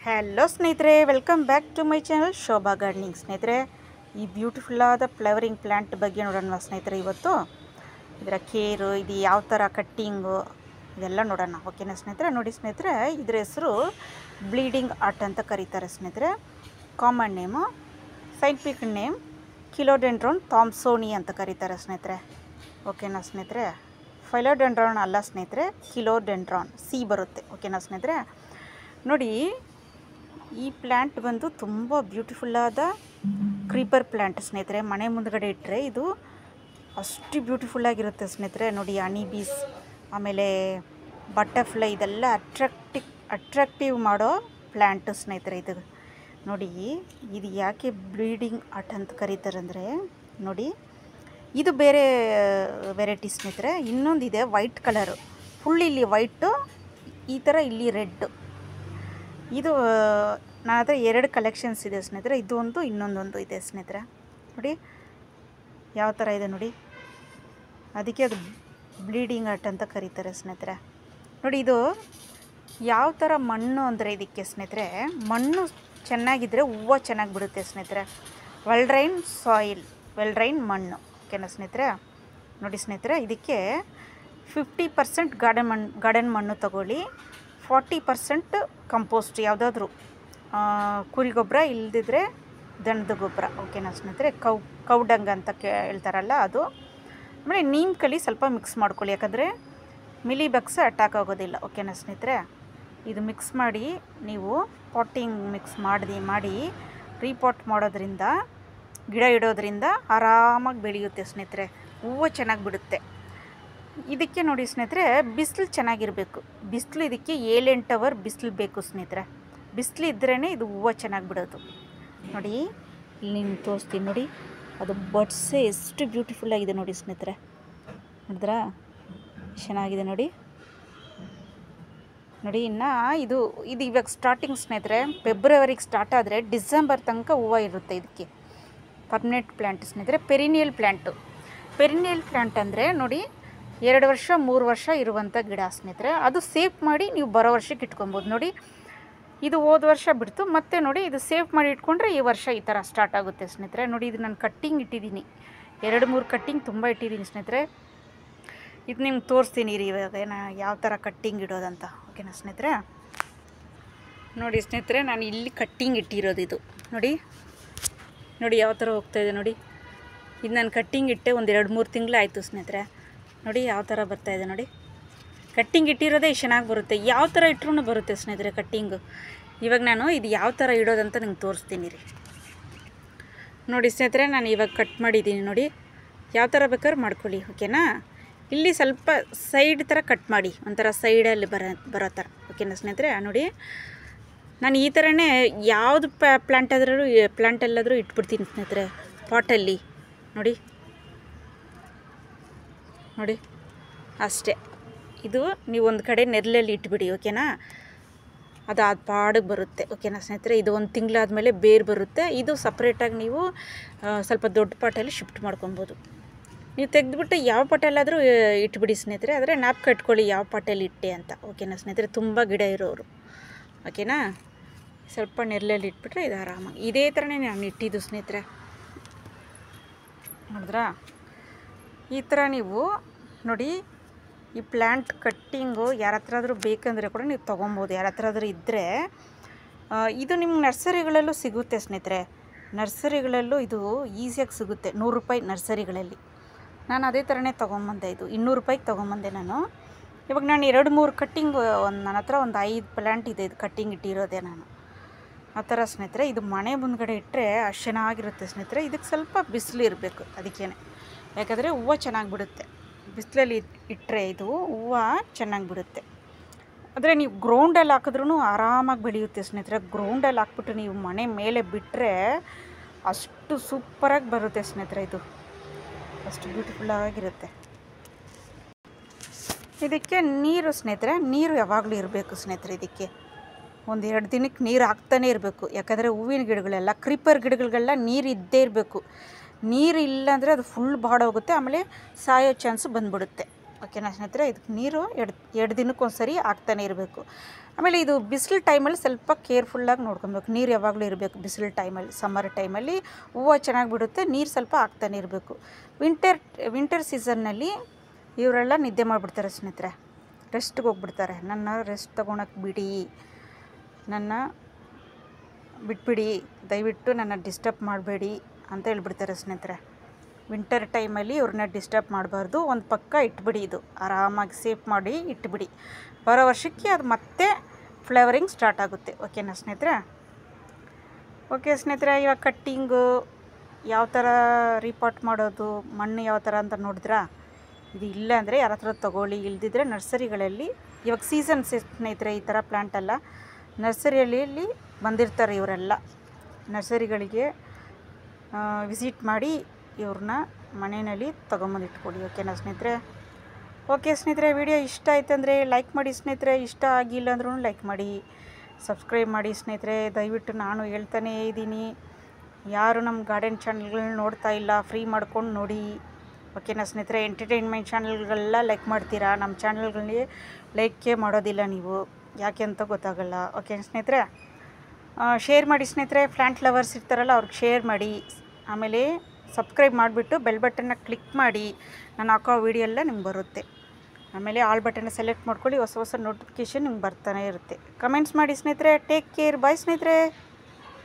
Hello ಸ್ನೇಹಿತರೆ, welcome back to my channel Shobha gardening. ಸ್ನೇಹಿತರೆ, ಈ ಬ್ಯೂಟಿಫುಲ್ ಆದ ಫ್ಲವರಿಂಗ್ ಪ್ಲ್ಯಾಂಟ್ ಬಗ್ಗೆ ನೋಡೋಣ ಸ್ನೇಹಿತರೆ. ಇವತ್ತು ಇದರ ಕೇರು, ಇದು ಯಾವ ಥರ ಕಟ್ಟಿಂಗು, ಇದೆಲ್ಲ ನೋಡೋಣ. ಓಕೆನಾ ಸ್ನೇಹಿತರೆ? ನೋಡಿ ಸ್ನೇಹಿತರೆ, ಇದರ ಹೆಸರು ಬ್ಲೀಡಿಂಗ್ ಆರ್ಟ್ ಅಂತ ಕರೀತಾರೆ ಸ್ನೇಹಿತರೆ. ಕಾಮನ್ ನೇಮು, ಸೈಂಟಿಫಿಕ್ ನೇಮ್ ಫಿಲೋಡೆಂಡ್ರಾನ್ ಥಾಮ್ಸೋನಿ ಅಂತ ಕರೀತಾರೆ ಸ್ನೇಹಿತರೆ. ಓಕೆನಾ ಸ್ನೇಹಿತರೆ? ಫಿಲೋಡೆಂಡ್ರಾನ್ ಅಲ್ಲ ಸ್ನೇಹಿತರೆ, ಫಿಲೋಡೆಂಡ್ರಾನ್ ಸಿ ಬರುತ್ತೆ. ಓಕೆನಾ ಸ್ನೇಹಿತರೆ? ನೋಡಿ, ಈ ಪ್ಲ್ಯಾಂಟ್ ಬಂದು ತುಂಬ ಬ್ಯೂಟಿಫುಲ್ಲಾದ ಕ್ರೀಪರ್ ಪ್ಲ್ಯಾಂಟ್ ಸ್ನೇಹಿತರೆ. ಮನೆ ಮುಂದ್ಗಡೆ ಇಟ್ಟರೆ ಇದು ಅಷ್ಟು ಬ್ಯೂಟಿಫುಲ್ಲಾಗಿರುತ್ತೆ ಸ್ನೇಹಿತರೆ. ನೋಡಿ, ಹನಿ ಬೀಸ್, ಆಮೇಲೆ ಬಟರ್ಫ್ಲೈ, ಇದೆಲ್ಲ ಅಟ್ರಾಕ್ಟಿವ್ ಮಾಡೋ ಪ್ಲ್ಯಾಂಟ್ ಸ್ನೇಹಿತರೆ ಇದು. ನೋಡಿ, ಇದು ಯಾಕೆ ಬ್ಲೀಡಿಂಗ್ ಆರ್ಟ್ ಅಂತ ಕರೀತಾರೆ ಅಂದರೆ, ನೋಡಿ, ಇದು ಬೇರೆ ವೆರೈಟಿ ಸ್ನೇಹಿತರೆ. ಇನ್ನೊಂದಿದೆ ವೈಟ್ ಕಲರು, ಫುಲ್ ಇಲ್ಲಿ ವೈಟು, ಈ ಥರ ಇಲ್ಲಿ ರೆಡ್ಡು. ಇದು ನನ್ನ ಹತ್ರ ಎರಡು ಕಲೆಕ್ಷನ್ಸ್ ಇದೆ ಸ್ನೇಹಿತರೆ. ಇದು ಒಂದು, ಇನ್ನೊಂದೊಂದು ಇದೆ ಸ್ನೇಹಿತರೆ. ನೋಡಿ ಯಾವ ಥರ ಇದೆ ನೋಡಿ, ಅದಕ್ಕೆ ಅದು ಬ್ಲೀಡಿಂಗ್ ಆರ್ಟ್ ಅಂತ ಕರೀತಾರೆ ಸ್ನೇಹಿತರೆ. ನೋಡಿ, ಇದು ಯಾವ ಥರ ಮಣ್ಣು ಅಂದರೆ ಇದಕ್ಕೆ ಸ್ನೇಹಿತರೆ, ಮಣ್ಣು ಚೆನ್ನಾಗಿದ್ದರೆ ಹೂವು ಚೆನ್ನಾಗಿ ಬಿಡುತ್ತೆ ಸ್ನೇಹಿತರೆ. ವೆಲ್ ಡ್ರೈನ್ ಮಣ್ಣು. ಓಕೆನಾ ಸ್ನೇಹಿತರೆ? ನೋಡಿ ಸ್ನೇಹಿತರೆ, ಇದಕ್ಕೆ 50% ಗಾರ್ಡನ್ ಮಣ್ಣು ತಗೊಳ್ಳಿ, 40% ಕಂಪೋಸ್ಟ್, ಯಾವುದಾದ್ರೂ ಕುರಿ ಗೊಬ್ಬರ, ಇಲ್ಲದಿದ್ದರೆ ದನದ ಗೊಬ್ಬರ. ಓಕೆನಾ ಸ್ನೇಹಿತರೆ? ಕೌಡಂಗ್ ಅಂತ ಹೇಳ್ತಾರಲ್ಲ ಅದು. ಆಮೇಲೆ ನೀಮ್ ಕಲಿ ಸ್ವಲ್ಪ ಮಿಕ್ಸ್ ಮಾಡ್ಕೊಳ್ಳಿ, ಯಾಕಂದರೆ ಮಿಲಿ ಬಗ್ಸ್ ಅಟ್ಯಾಕ್ ಆಗೋದಿಲ್ಲ. ಓಕೆನಾ ಸ್ನೇಹಿತರೆ? ಇದು ಮಿಕ್ಸ್ ಮಾಡಿ ನೀವು ಪಾಟಿಂಗ್ ಮಿಕ್ಸ್ ಮಾಡಿ ರೀಪಾಟ್ ಮಾಡೋದ್ರಿಂದ, ಗಿಡ ಇಡೋದ್ರಿಂದ ಆರಾಮಾಗಿ ಬೆಳೆಯುತ್ತೆ ಸ್ನೇಹಿತರೆ. ಹೂವು ಚೆನ್ನಾಗಿ ಬಿಡುತ್ತೆ. ಇದಕ್ಕೆ ನೋಡಿ ಸ್ನೇಹಿತರೆ, ಬಿಸಿಲು ಚೆನ್ನಾಗಿರಬೇಕು. ಬಿಸಿಲು ಇದಕ್ಕೆ 7-8 ಅವರ್ ಬಿಸಿಲು ಬೇಕು ಸ್ನೇಹಿತರೆ. ಬಿಸಿಲು ಇದ್ರೇ ಇದು ಹೂವು ಚೆನ್ನಾಗಿ ಬಿಡೋದು. ನೋಡಿ, ಇಲ್ಲಿ ನಿಮ್ಗೆ ತೋರಿಸ್ತೀನಿ ನೋಡಿ, ಅದು ಬಡ್ಸೇ ಎಷ್ಟು ಬ್ಯೂಟಿಫುಲ್ಲಾಗಿದೆ ನೋಡಿ ಸ್ನೇಹಿತರೆ. ನೋಡಿದ್ರಾ? ಚೆನ್ನಾಗಿದೆ ನೋಡಿ. ನೋಡಿ, ಇನ್ನು ಇದು ಇವಾಗ ಸ್ಟಾರ್ಟಿಂಗ್ ಸ್ನೇಹಿತರೆ. ಫೆಬ್ರವರಿಗೆ ಸ್ಟಾರ್ಟ್ ಆದರೆ ಡಿಸೆಂಬರ್ ತನಕ ಹೂವು ಇರುತ್ತೆ ಇದಕ್ಕೆ. ಪರ್ಮನೆಂಟ್ ಪ್ಲ್ಯಾಂಟ್ ಸ್ನೇಹಿತರೆ, ಪೆರಿನಿಯಲ್ ಪ್ಲ್ಯಾಂಟ್ ಅಂದರೆ ನೋಡಿ, 2 ವರ್ಷ 3 ವರ್ಷ ಇರುವಂಥ ಗಿಡ ಸ್ನೇಹಿತರೆ. ಅದು ಸೇಫ್ ಮಾಡಿ ನೀವು ಬರೋ ವರ್ಷಕ್ಕೆ ಇಟ್ಕೊಬೋದು. ನೋಡಿ, ಇದು ಹೋದ ವರ್ಷ ಬಿಡ್ತು, ಮತ್ತೆ ನೋಡಿ ಇದು ಸೇಫ್ ಮಾಡಿ ಇಟ್ಕೊಂಡ್ರೆ ಈ ವರ್ಷ ಈ ಥರ ಸ್ಟಾರ್ಟ್ ಆಗುತ್ತೆ ಸ್ನೇಹಿತರೆ. ನೋಡಿ, ಇದು ನಾನು ಕಟ್ಟಿಂಗ್ ಇಟ್ಟಿದ್ದೀನಿ, 2-3 ಕಟ್ಟಿಂಗ್ ತುಂಬ ಇಟ್ಟಿದ್ದೀನಿ ಸ್ನೇಹಿತರೆ. ಇದು ನಿಮ್ಗೆ ತೋರಿಸ್ತೀನಿ ರೀ ಇವಾಗ ಯಾವ ಥರ ಕಟ್ಟಿಂಗ್ ಇಡೋದಂತ. ಓಕೆನಾ ಸ್ನೇಹಿತರೆ? ನೋಡಿ ಸ್ನೇಹಿತರೆ, ನಾನು ಇಲ್ಲಿ ಕಟ್ಟಿಂಗ್ ಇಟ್ಟಿರೋದು ಇದು. ನೋಡಿ ಯಾವ ಥರ ಹೋಗ್ತಾಯಿದೆ ನೋಡಿ. ಇದು ನಾನು ಕಟ್ಟಿಂಗ್ ಇಟ್ಟೆ ಒಂದು 2-3 ತಿಂಗಳು ಆಯಿತು ಸ್ನೇಹಿತರೆ. ನೋಡಿ ಯಾವ ಥರ ಬರ್ತಾಯಿದೆ ನೋಡಿ. ಕಟ್ಟಿಂಗ್ ಇಟ್ಟಿರೋದೇ ಚೆನ್ನಾಗಿ ಬರುತ್ತೆ, ಯಾವ ಥರ ಇಟ್ರೂ ಬರುತ್ತೆ ಸ್ನೇಹಿತರೆ ಕಟ್ಟಿಂಗು. ಇವಾಗ ನಾನು ಇದು ಯಾವ ಥರ ಇಡೋದಂತ ನಿಮ್ಗೆ ತೋರಿಸ್ತೀನಿ ರೀ. ನೋಡಿ ಸ್ನೇಹಿತರೆ, ನಾನು ಇವಾಗ ಕಟ್ ಮಾಡಿದ್ದೀನಿ ನೋಡಿ. ಯಾವ ಥರ ಬೇಕಾದ್ರೂ ಮಾಡ್ಕೊಳ್ಳಿ. ಓಕೆನಾ? ಇಲ್ಲಿ ಸ್ವಲ್ಪ ಸೈಡ್ ಥರ ಕಟ್ ಮಾಡಿ, ಒಂಥರ ಸೈಡಲ್ಲಿ ಬರೋ ಥರ. ಓಕೆನಾ ಸ್ನೇಹಿತರೆ? ನೋಡಿ, ನಾನು ಈ ಥರನೇ ಯಾವುದು ಪ್ಲ್ಯಾಂಟ್ ಎಲ್ಲಾದರೂ ಇಟ್ಬಿಡ್ತೀನಿ ಸ್ನೇಹಿತರೆ, ಪಾಟಲ್ಲಿ. ನೋಡಿ ಅಷ್ಟೇ. ಇದು ನೀವು ಒಂದು ಕಡೆ ನೆರಳಲ್ಲಿ ಇಟ್ಬಿಡಿ. ಓಕೆನಾ? ಅದು ಪಾಡಿಗೆ ಬರುತ್ತೆ. ಓಕೆನಾ ಸ್ನೇಹಿತರೆ? ಇದು 1 ತಿಂಗಳಾದಮೇಲೆ ಬೇರು ಬರುತ್ತೆ. ಇದು ಸಪ್ರೇಟಾಗಿ ನೀವು ಸ್ವಲ್ಪ ದೊಡ್ಡ ಪಾಟಲ್ಲಿ ಶಿಫ್ಟ್ ಮಾಡ್ಕೊಬೋದು. ನೀವು ತೆಗೆದುಬಿಟ್ಟು ಯಾವ ಪಾಟಲ್ಲಾದರೂ ಇಟ್ಬಿಡಿ ಸ್ನೇಹಿತರೆ. ಆದರೆ ಜ್ಞಾಪಕ ಇಟ್ಕೊಳ್ಳಿ ಯಾವ ಪಾಟಲ್ಲಿ ಇಟ್ಟೆ ಅಂತ. ಓಕೆನಾ ಸ್ನೇಹಿತರೆ? ತುಂಬ ಗಿಡ ಇರೋರು. ಓಕೆನಾ? ಸ್ವಲ್ಪ ನೆರಳಲ್ಲಿ ಇಟ್ಬಿಟ್ರೆ ಇದು ಆರಾಮಾಗಿ ಇದೇ ಥರನೇ ನಾನು ಇಟ್ಟಿದ್ದು ಸ್ನೇಹಿತರೆ. ನೋಡಿದ್ರಾ? ಈ ಥರ ನೀವು ನೋಡಿ, ಈ ಪ್ಲ್ಯಾಂಟ್ ಕಟ್ಟಿಂಗು ಯಾರ ಹತ್ರ ಆದರೂ ಬೇಕಂದರೆ ಕೂಡ ನೀವು ತೊಗೊಬೋದು, ಯಾರ ಹತ್ರ ಆದರೂ ಇದ್ದರೆ. ಇದು ನಿಮ್ಮ ನರ್ಸರಿಗಳಲ್ಲೂ ಸಿಗುತ್ತೆ ಸ್ನೇಹಿತರೆ. ನರ್ಸರಿಗಳಲ್ಲೂ ಇದು ಈಸಿಯಾಗಿ ಸಿಗುತ್ತೆ, 100 ರೂಪಾಯಿ ನರ್ಸರಿಗಳಲ್ಲಿ. ನಾನು ಅದೇ ಥರನೇ ತೊಗೊಂಬಂದೆ. ಇದು 200 ರೂಪಾಯಿಗೆ ತೊಗೊಂಬಂದೆ ನಾನು. ಇವಾಗ ನಾನು 2-3 ಕಟ್ಟಿಂಗ್, ನನ್ನ ಹತ್ರ ಒಂದು 5 ಪ್ಲ್ಯಾಂಟ್ ಇದೆ ಇದು ಕಟ್ಟಿಂಗ್ ಇಟ್ಟಿರೋದೆ ನಾನು. ಆ ಥರ ಸ್ನೇಹಿತರೆ, ಇದು ಮನೆ ಮುಂದ್ಗಡೆ ಇಟ್ಟರೆ ಅಷ್ಟು ಚೆನ್ನಾಗಿರುತ್ತೆ ಸ್ನೇಹಿತರೆ. ಇದಕ್ಕೆ ಸ್ವಲ್ಪ ಬಿಸಿಲು ಇರಬೇಕು, ಅದಕ್ಕೇ. ಯಾಕಂದರೆ ಹೂವು ಚೆನ್ನಾಗಿ ಬಿಡುತ್ತೆ. ಬಿಸಿಲಲ್ಲಿ ಇಟ್ಟರೆ ಇದು ಹೂವು ಚೆನ್ನಾಗಿ ಬಿಡುತ್ತೆ. ಆದರೆ ನೀವು ಗ್ರೌಂಡಲ್ಲಿ ಹಾಕಿದ್ರೂ ಆರಾಮಾಗಿ ಬೆಳೆಯುತ್ತೆ ಸ್ನೇಹಿತರೆ. ಗ್ರೌಂಡಲ್ಲಿ ಹಾಕ್ಬಿಟ್ಟು ನೀವು ಮನೆ ಮೇಲೆ ಬಿಟ್ಟರೆ ಅಷ್ಟು ಸೂಪರಾಗಿ ಬರುತ್ತೆ ಸ್ನೇಹಿತರೆ. ಇದು ಅಷ್ಟು ಬ್ಯೂಟಿಫುಲ್ಲಾಗಿರುತ್ತೆ. ಇದಕ್ಕೆ ನೀರು ಸ್ನೇಹಿತರೆ, ನೀರು ಯಾವಾಗಲೂ ಇರಬೇಕು ಸ್ನೇಹಿತರೆ. ಇದಕ್ಕೆ 1-2 ದಿನಕ್ಕೆ ನೀರು ಹಾಕ್ತಾನೆ ಇರಬೇಕು. ಯಾಕಂದರೆ ಹೂವಿನ ಗಿಡಗಳೆಲ್ಲ, ಕ್ರೀಪರ್ ಗಿಡಗಳಿಗೆಲ್ಲ ನೀರು ಇದ್ದೇ ಇರಬೇಕು. ನೀರು ಇಲ್ಲ ಅಂದರೆ ಅದು ಫುಲ್ ಬಾಡೋಗುತ್ತೆ, ಆಮೇಲೆ ಸಾಯೋ ಚಾನ್ಸ್ ಬಂದುಬಿಡುತ್ತೆ. ಓಕೆನಾ ಸ್ನೇಹಿತರೆ? ಇದಕ್ಕೆ ನೀರು 2 ದಿನಕ್ಕೊಂದ್ಸರಿ ಹಾಕ್ತಾನೆ ಇರಬೇಕು. ಆಮೇಲೆ ಇದು ಬಿಸಿಲು ಟೈಮಲ್ಲಿ ಸ್ವಲ್ಪ ಕೇರ್ಫುಲ್ಲಾಗಿ ನೋಡ್ಕೊಬೇಕು. ನೀರು ಯಾವಾಗಲೂ ಇರಬೇಕು ಬಿಸಿಲು ಟೈಮಲ್ಲಿ. ಸಮ್ಮರ್ ಟೈಮಲ್ಲಿ ಹೂವು ಚೆನ್ನಾಗಿ ಬಿಡುತ್ತೆ, ನೀರು ಸ್ವಲ್ಪ ಹಾಕ್ತಾನೆ ಇರಬೇಕು. ವಿಂಟರ್ ಸೀಸನ್ನಲ್ಲಿ ಇವರೆಲ್ಲ ನಿದ್ದೆ ಮಾಡಿಬಿಡ್ತಾರೆ ಸ್ನೇಹಿತರೆ, ರೆಸ್ಟ್ಗೆ ಹೋಗ್ಬಿಡ್ತಾರೆ. ನನ್ನ ರೆಸ್ಟ್ ತೊಗೊಳಕ್ಕೆ ಬಿಡಿ, ನನ್ನ ಬಿಟ್ಬಿಡಿ, ದಯವಿಟ್ಟು ನನ್ನ ಡಿಸ್ಟರ್ಬ್ ಮಾಡಬೇಡಿ ಅಂತ ಹೇಳ್ಬಿಡ್ತಾರೆ ಸ್ನೇಹಿತರೆ. ವಿಂಟರ್ ಟೈಮಲ್ಲಿ ಇವ್ರನ್ನ ಡಿಸ್ಟರ್ಬ್ ಮಾಡಬಾರ್ದು, ಒಂದು ಪಕ್ಕ ಇಟ್ಬಿಡಿ. ಇದು ಆರಾಮಾಗಿ ಸೇಫ್ ಮಾಡಿ ಇಟ್ಬಿಡಿ. ಬರೋ ವರ್ಷಕ್ಕೆ ಅದು ಮತ್ತೆ ಫ್ಲೇವರಿಂಗ್ ಸ್ಟಾರ್ಟ್ ಆಗುತ್ತೆ. ಓಕೆನಾ ಸ್ನೇಹಿತರೆ? ಓಕೆ ಸ್ನೇಹಿತರೆ, ಇವಾಗ ಕಟ್ಟಿಂಗು ಯಾವ ಥರ ರೀಪಾಟ್ ಮಾಡೋದು, ಮಣ್ಣು ಯಾವ ಥರ ಅಂತ ನೋಡಿದ್ರಾ? ಇದು ಇಲ್ಲ ಅಂದರೆ ಯಾರ ಹತ್ರ ತೊಗೊಳ್ಳಿ, ಇಲ್ದಿದ್ರೆ ನರ್ಸರಿಗಳಲ್ಲಿ ಇವಾಗ ಸೀಸನ್ ಸ್ನೇಹಿತರೆ. ಈ ಥರ ಪ್ಲ್ಯಾಂಟೆಲ್ಲ ನರ್ಸರಿಯಲ್ಲಿ ಬಂದಿರ್ತಾರೆ ಇವರೆಲ್ಲ. ನರ್ಸರಿಗಳಿಗೆ ವಿಸಿಟ್ ಮಾಡಿ ಇವ್ರನ್ನ ಮನೆಯಲ್ಲಿ ತೊಗೊಂಬಂದು ಇಟ್ಕೊಡಿ. ಓಕೆನಾ ಸ್ನೇಹಿತರೆ? ಓಕೆ ಸ್ನೇಹಿತರೆ, ವಿಡಿಯೋ ಇಷ್ಟ ಆಯ್ತು ಅಂದರೆ ಲೈಕ್ ಮಾಡಿ ಸ್ನೇಹಿತರೆ. ಇಷ್ಟ ಆಗಿಲ್ಲ ಅಂದ್ರೂ ಲೈಕ್ ಮಾಡಿ, ಸಬ್ಸ್ಕ್ರೈಬ್ ಮಾಡಿ ಸ್ನೇಹಿತರೆ. ದಯವಿಟ್ಟು ನಾನು ಹೇಳ್ತಾನೇ ಇದ್ದೀನಿ, ಯಾರು ನಮ್ಮ ಗಾರ್ಡನ್ ಚಾನಲ್ಗಳನ್ನ ನೋಡ್ತಾ ಇಲ್ಲ, ಫ್ರೀ ಮಾಡ್ಕೊಂಡು ನೋಡಿ. ಓಕೆನಾ ಸ್ನೇಹಿತರೆ? ಎಂಟರ್ಟೈನ್ಮೆಂಟ್ ಚಾನಲ್ಗಳೆಲ್ಲ ಲೈಕ್ ಮಾಡ್ತೀರಾ, ನಮ್ಮ ಚಾನಲ್ಗಳಿಗೆ ಲೈಕೇ ಮಾಡೋದಿಲ್ಲ ನೀವು, ಯಾಕೆ ಅಂತ ಗೊತ್ತಾಗಲ್ಲ. ಓಕೆ ಸ್ನೇಹಿತರೆ? ಶೇರ್ ಮಾಡಿ ಸ್ನೇಹಿತರೆ. ಪ್ಲ್ಯಾಂಟ್ ಲವರ್ಸ್ ಇರ್ತಾರಲ್ಲ ಅವ್ರಿಗೆ ಶೇರ್ ಮಾಡಿ. ಆಮೇಲೆ ಸಬ್ಸ್ಕ್ರೈಬ್ ಮಾಡಿಬಿಟ್ಟು ಬೆಲ್ ಬಟನ್ನ ಕ್ಲಿಕ್ ಮಾಡಿ, ನಾನು ಹಾಕೋ ವೀಡಿಯೋ ಎಲ್ಲ ನಿಮ್ಗೆ ಬರುತ್ತೆ. ಆಮೇಲೆ ಆಲ್ ಬಟನ್ನ ಸೆಲೆಕ್ಟ್ ಮಾಡ್ಕೊಳ್ಳಿ, ಹೊಸ ಹೊಸ ನೋಟಿಫಿಕೇಷನ್ ನಿಮ್ಗೆ ಬರ್ತಾನೆ ಇರುತ್ತೆ. ಕಮೆಂಟ್ಸ್ ಮಾಡಿ ಸ್ನೇಹಿತರೆ. ಟೇಕ್ ಕೇರ್, ಬಾಯ್ ಸ್ನೇಹಿತರೆ.